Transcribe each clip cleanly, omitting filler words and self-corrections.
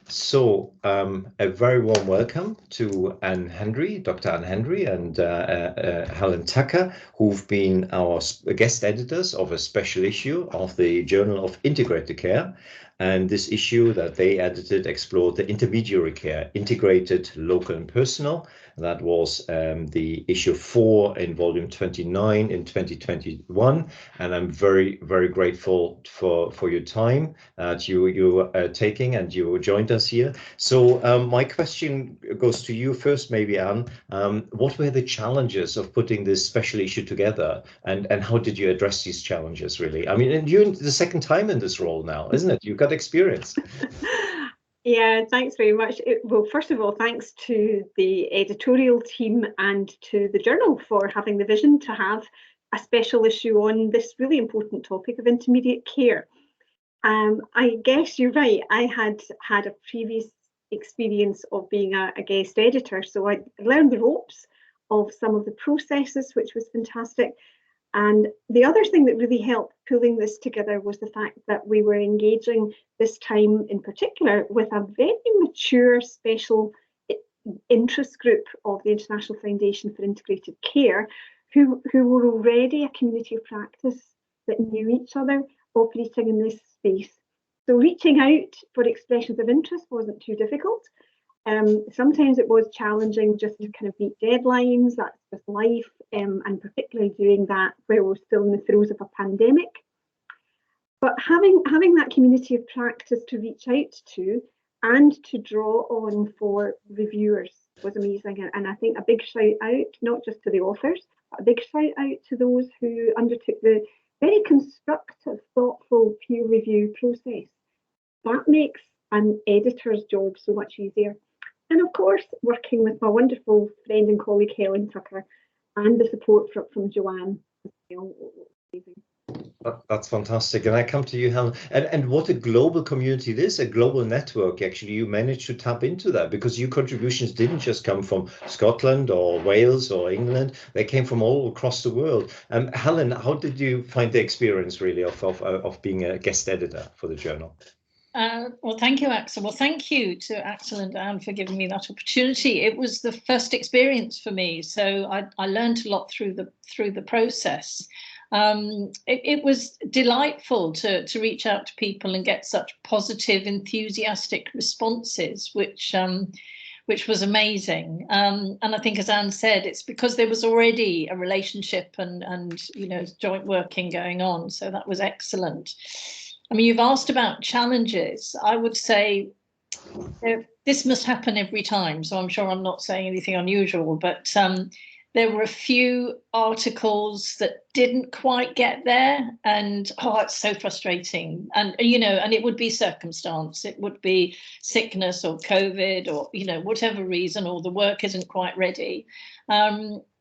A very warm welcome to Hendry, Dr. Hendry, and Helen, who've been our guest editors of a special issue of the Journal of Integrated Care. And this issue that they edited explored the intermediary care, integrated, local and personal. That was the issue 4 in volume 29 in 2021. And I'm very, very grateful for your time that you are taking, and you joined us here. So my question goes to you first, maybe, Anne. What were the challenges of putting this special issue together, and how did you address these challenges, really? I mean, and you're the second time in this role now, isn't it? You've got experience. Yeah, thanks very much. Well, first of all, thanks to the editorial team and to the journal for having the vision to have a special issue on this really important topic of intermediate care. I guess you're right. I had a previous experience of being a guest editor, so I learned the ropes of some of the processes, which was fantastic. And the other thing that really helped pulling this together was the fact that we were engaging this time in particular with a very mature special interest group of the International Foundation for Integrated Care, who were already a community of practice that knew each other, operating in this space. So reaching out for expressions of interest wasn't too difficult. Sometimes it was challenging just to kind of meet deadlines, that's just life, and particularly doing that where we're still in the throes of a pandemic. But having that community of practice to reach out to and to draw on for reviewers was amazing. And I think a big shout out, not just to the authors, but a big shout out to those who undertook the very constructive, thoughtful peer review process. That makes an editor's job so much easier. And of course, working with my wonderful friend and colleague Helen Tucker, and the support from Joanne. That's fantastic. And I come to you, Helen. And what a global community it is, a global network. Actually, you managed to tap into that because your contributions didn't just come from Scotland or Wales or England. They came from all across the world. Helen, how did you find the experience, really, of being a guest editor for the journal? Well, thank you, Axel. Well, thank you to Axel and Anne for giving me that opportunity. It was the first experience for me, so I learned a lot through the process. It was delightful to reach out to people and get such positive, enthusiastic responses, which was amazing. And I think, as Anne said, it's because there was already a relationship and joint working going on. So that was excellent. I mean, you've asked about challenges. I would say this must happen every time, so I'm sure I'm not saying anything unusual, but there were a few articles that didn't quite get there, and it's so frustrating. And and it would be circumstance, it would be sickness or COVID or whatever reason, or the work isn't quite ready.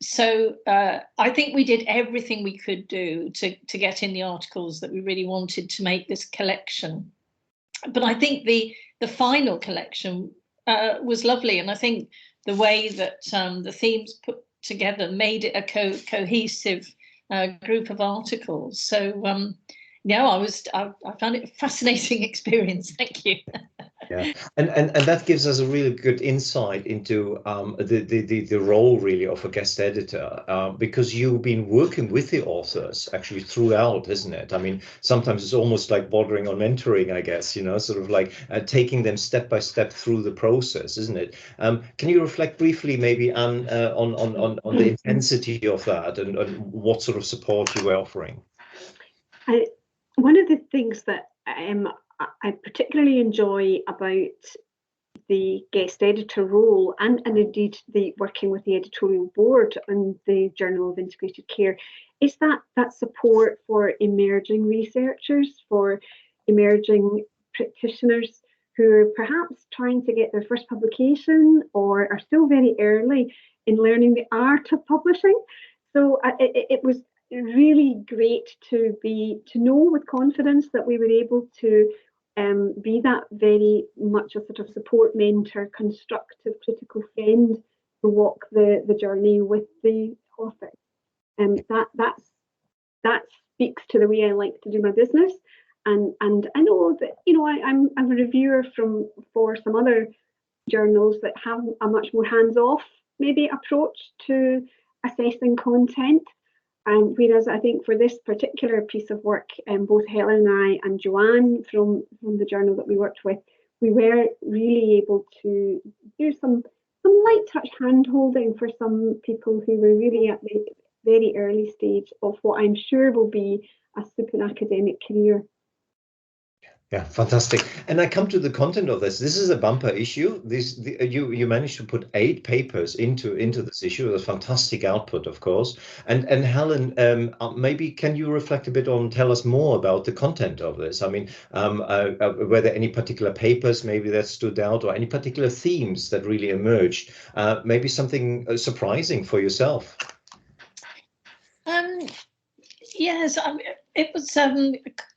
So I think we did everything we could do to get in the articles that we really wanted to make this collection. But I think the final collection was lovely, and I think the way that the themes put together made it a cohesive group of articles. So I found it a fascinating experience. Thank you. Yeah, and that gives us a really good insight into the role, really, of a guest editor, because you've been working with the authors actually throughout, isn't it? I mean, sometimes it's almost like bordering on mentoring, I guess, sort of like taking them step by step through the process, isn't it? Can you reflect briefly, maybe, on the intensity of that and what sort of support you were offering? One of the things that I particularly enjoy about the guest editor role and indeed the working with the editorial board on the Journal of Integrated Care is that support for emerging researchers, for emerging practitioners who are perhaps trying to get their first publication or are still very early in learning the art of publishing. So it was really great to know with confidence that we were able to be that very much a sort of support mentor, constructive, critical friend to walk the journey with the author. That speaks to the way I like to do my business. And I know that, you know, I'm a reviewer for some other journals that have a much more hands-off maybe approach to assessing content. Whereas I think for this particular piece of work, both Helen and I and Joanne from the journal that we worked with, we were really able to do some light touch hand holding for some people who were really at the very early stage of what I'm sure will be a super academic career. Yeah, fantastic. And I come to the content of this. This is a bumper issue. You managed to put 8 papers into this issue. A fantastic output, of course. And Helen, maybe can you reflect a bit on, tell us more about the content of this? I mean, were there any particular papers maybe that stood out, or any particular themes that really emerged? Maybe something surprising for yourself? Yes, it was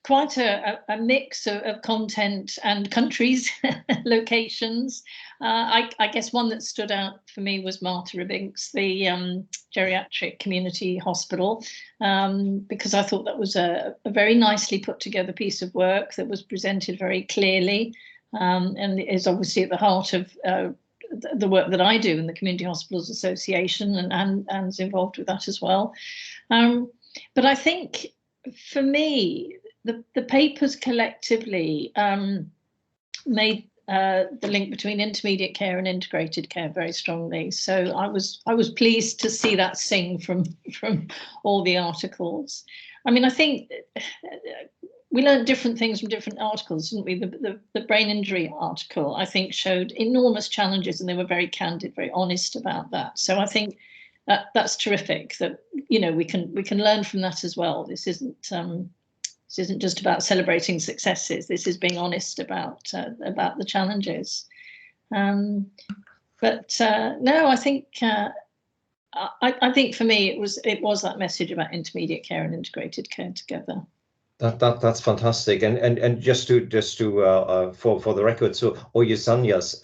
quite a mix of content and countries, locations. I guess one that stood out for me was Martha Ribbink's, the geriatric community hospital, because I thought that was a very nicely put together piece of work that was presented very clearly, and is obviously at the heart of the work that I do in the Community Hospitals Association, and is involved with that as well. But I think for me, the papers collectively made the link between intermediate care and integrated care very strongly. So I was pleased to see that sing from all the articles. I mean, I think we learned different things from different articles, didn't we? The brain injury article, I think, showed enormous challenges, and they were very candid, very honest about that. So I think that's terrific. That, you know, we can learn from that as well. This isn't just about celebrating successes. This is being honest about the challenges. But no, I think I think for me it was that message about intermediate care and integrated care together. That's fantastic, and just to for the record, so Oyesanya's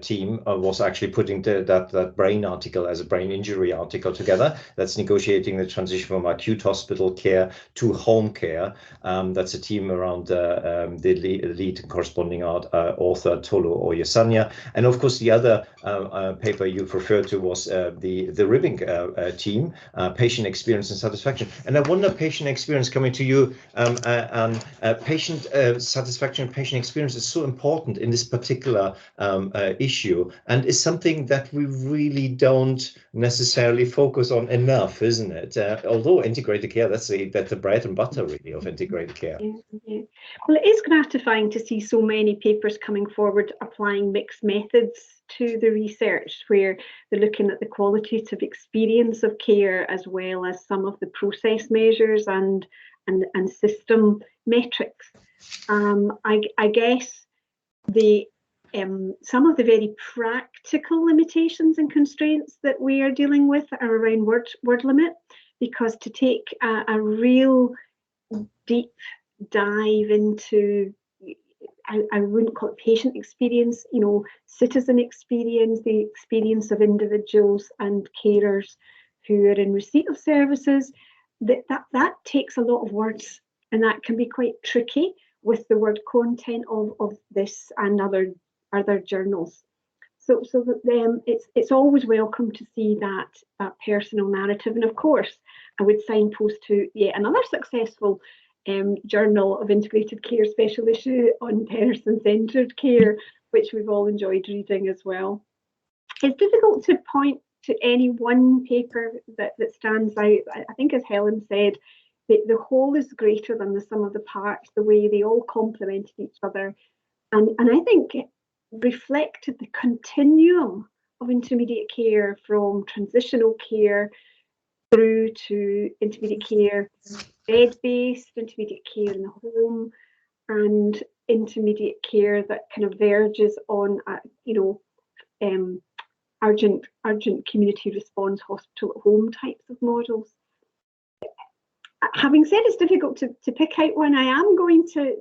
team was actually putting that brain article as a brain injury article together. That's negotiating the transition from acute hospital care to home care. That's a team around the lead corresponding author Tolu Oyesanya, and of course the other paper you've referred to was the Ribbink team, patient experience and satisfaction. And I wonder, patient experience, coming to you. Patient satisfaction and patient experience is so important in this particular issue, and is something that we really don't necessarily focus on enough, isn't it? Although integrated care, that's the bread and butter really of integrated care. Yeah. Well, it is gratifying to see so many papers coming forward applying mixed methods to the research, where they're looking at the qualitative experience of care as well as some of the process measures and system metrics. I guess some of the very practical limitations and constraints that we are dealing with are around word limit, because to take a real deep dive into, I wouldn't call it patient experience, you know, citizen experience, the experience of individuals and carers who are in receipt of services, that takes a lot of words, and that can be quite tricky with the word content of this and other journals. So it's always welcome to see that personal narrative. And of course, I would signpost to yet another successful journal of integrated care special issue on person-centred care, which we've all enjoyed reading as well. It's difficult to point to any one paper that stands out. I think, as Helen said, the whole is greater than the sum of the parts, the way they all complemented each other. And I think it reflected the continuum of intermediate care, from transitional care through to intermediate care, bed-based, intermediate care in the home, and intermediate care that kind of verges on, urgent community response, hospital at home types of models. Having said it's difficult to pick out one, I am going to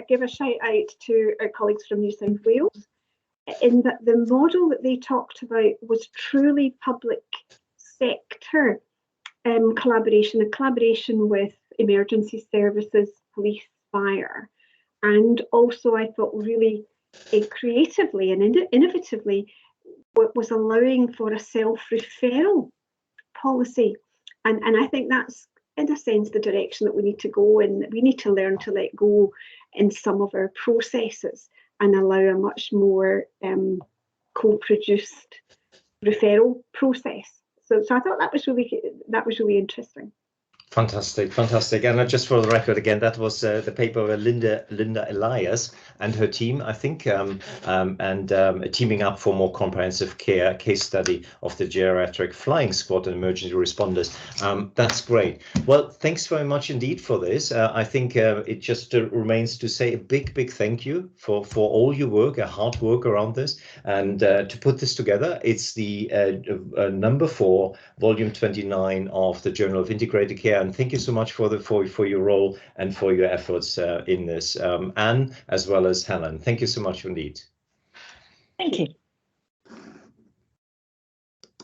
give a shout out to our colleagues from New South Wales, in that the model that they talked about was truly public sector collaboration, a collaboration with emergency services, police, inspire. And also I thought really creatively and innovatively was allowing for a self-referral policy. And I think that's, in a sense, the direction that we need to go in. We need to learn to let go in some of our processes and allow a much more co-produced referral process. So I thought that was really interesting. Fantastic, fantastic. And just for the record, again, that was the paper of Linda Elias and her team, I think, teaming up for more comprehensive care case study of the geriatric flying squad and emergency responders. That's great. Well, thanks very much indeed for this. I think it just remains to say a big thank you for all your work, hard work around this, and to put this together. It's the number 4, volume 29 of the Journal of Integrated Care. And thank you so much for your role and for your efforts in this, Anne, as well as Helen. Thank you so much indeed. Thank you.